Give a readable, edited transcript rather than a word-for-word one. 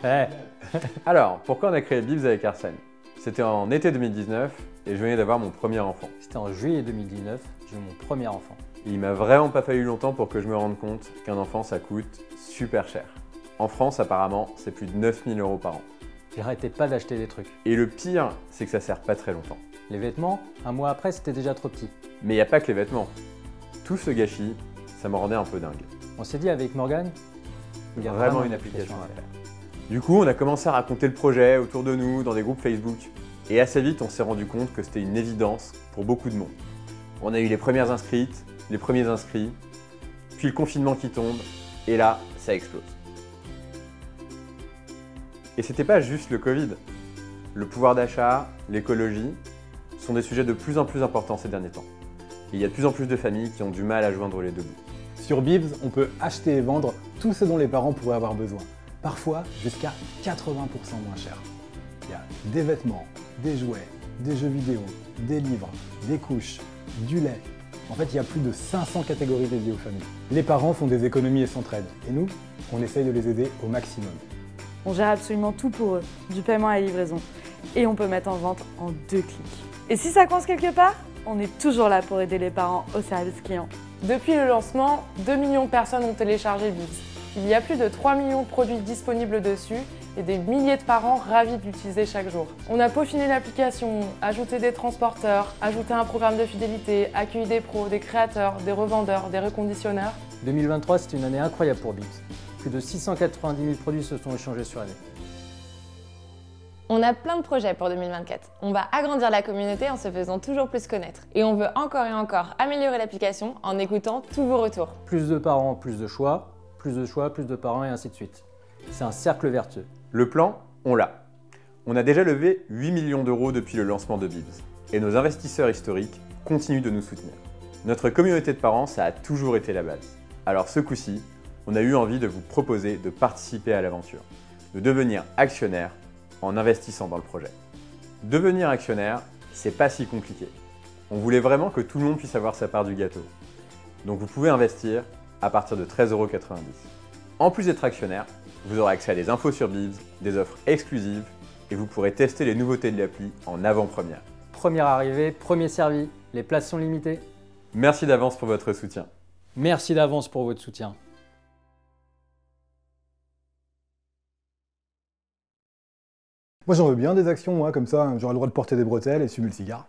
Eh, Alors, pourquoi on a créé Bibs avec Arsène? C'était en été 2019 et je venais d'avoir mon premier enfant. C'était en juillet 2019, j'ai eu mon premier enfant. Et il m'a vraiment pas fallu longtemps pour que je me rende compte qu'un enfant ça coûte super cher. En France, apparemment, c'est plus de 9 000 € par an. J'arrêtais pas d'acheter des trucs. Et le pire, c'est que ça sert pas très longtemps. Les vêtements, un mois après, c'était déjà trop petit. Mais il n'y a pas que les vêtements. Tout ce gâchis, ça me rendait un peu dingue. On s'est dit avec Morgane, Il y a vraiment une application à faire. Du coup, on a commencé à raconter le projet autour de nous, dans des groupes Facebook. Et assez vite, on s'est rendu compte que c'était une évidence pour beaucoup de monde. On a eu les premières inscrites, les premiers inscrits, puis le confinement qui tombe, et là, ça explose. Et c'était pas juste le Covid. Le pouvoir d'achat, l'écologie, sont des sujets de plus en plus importants ces derniers temps. Et il y a de plus en plus de familles qui ont du mal à joindre les deux bouts. Sur Bibs, on peut acheter et vendre tout ce dont les parents pourraient avoir besoin. Parfois jusqu'à 80% moins cher. Il y a des vêtements, des jouets, des jeux vidéo, des livres, des couches, du lait. En fait, il y a plus de 500 catégories dédiées aux familles. Les parents font des économies et s'entraident. Et nous, on essaye de les aider au maximum. On gère absolument tout pour eux, du paiement à la livraison. Et on peut mettre en vente en 2 clics. Et si ça coince quelque part, on est toujours là pour aider les parents au service client. Depuis le lancement, 2 millions de personnes ont téléchargé Bibs. Il y a plus de 3 millions de produits disponibles dessus et des milliers de parents ravis de l'utiliser chaque jour. On a peaufiné l'application, ajouté des transporteurs, ajouté un programme de fidélité, accueilli des pros, des créateurs, des revendeurs, des reconditionneurs. 2023, c'était une année incroyable pour Bibs. Plus de 690 000 produits se sont échangés sur l'année. On a plein de projets pour 2024. On va agrandir la communauté en se faisant toujours plus connaître. Et on veut encore et encore améliorer l'application en écoutant tous vos retours. Plus de parents, plus de choix, plus de parents et ainsi de suite. C'est un cercle vertueux. Le plan, on l'a. On a déjà levé 8 millions d'euros depuis le lancement de Bibs. Et nos investisseurs historiques continuent de nous soutenir. Notre communauté de parents, ça a toujours été la base. Alors ce coup-ci, on a eu envie de vous proposer de participer à l'aventure, de devenir actionnaire en investissant dans le projet. Devenir actionnaire, c'est pas si compliqué. On voulait vraiment que tout le monde puisse avoir sa part du gâteau. Donc vous pouvez investir à partir de 13,90 €. En plus d'être actionnaire, vous aurez accès à des infos sur Bibs, des offres exclusives et vous pourrez tester les nouveautés de l'appli en avant-première. Première arrivée, premier servi, les places sont limitées. Merci d'avance pour votre soutien. Merci d'avance pour votre soutien. Moi j'en veux bien des actions, moi, comme ça, j'aurai le droit de porter des bretelles et fumer le cigare.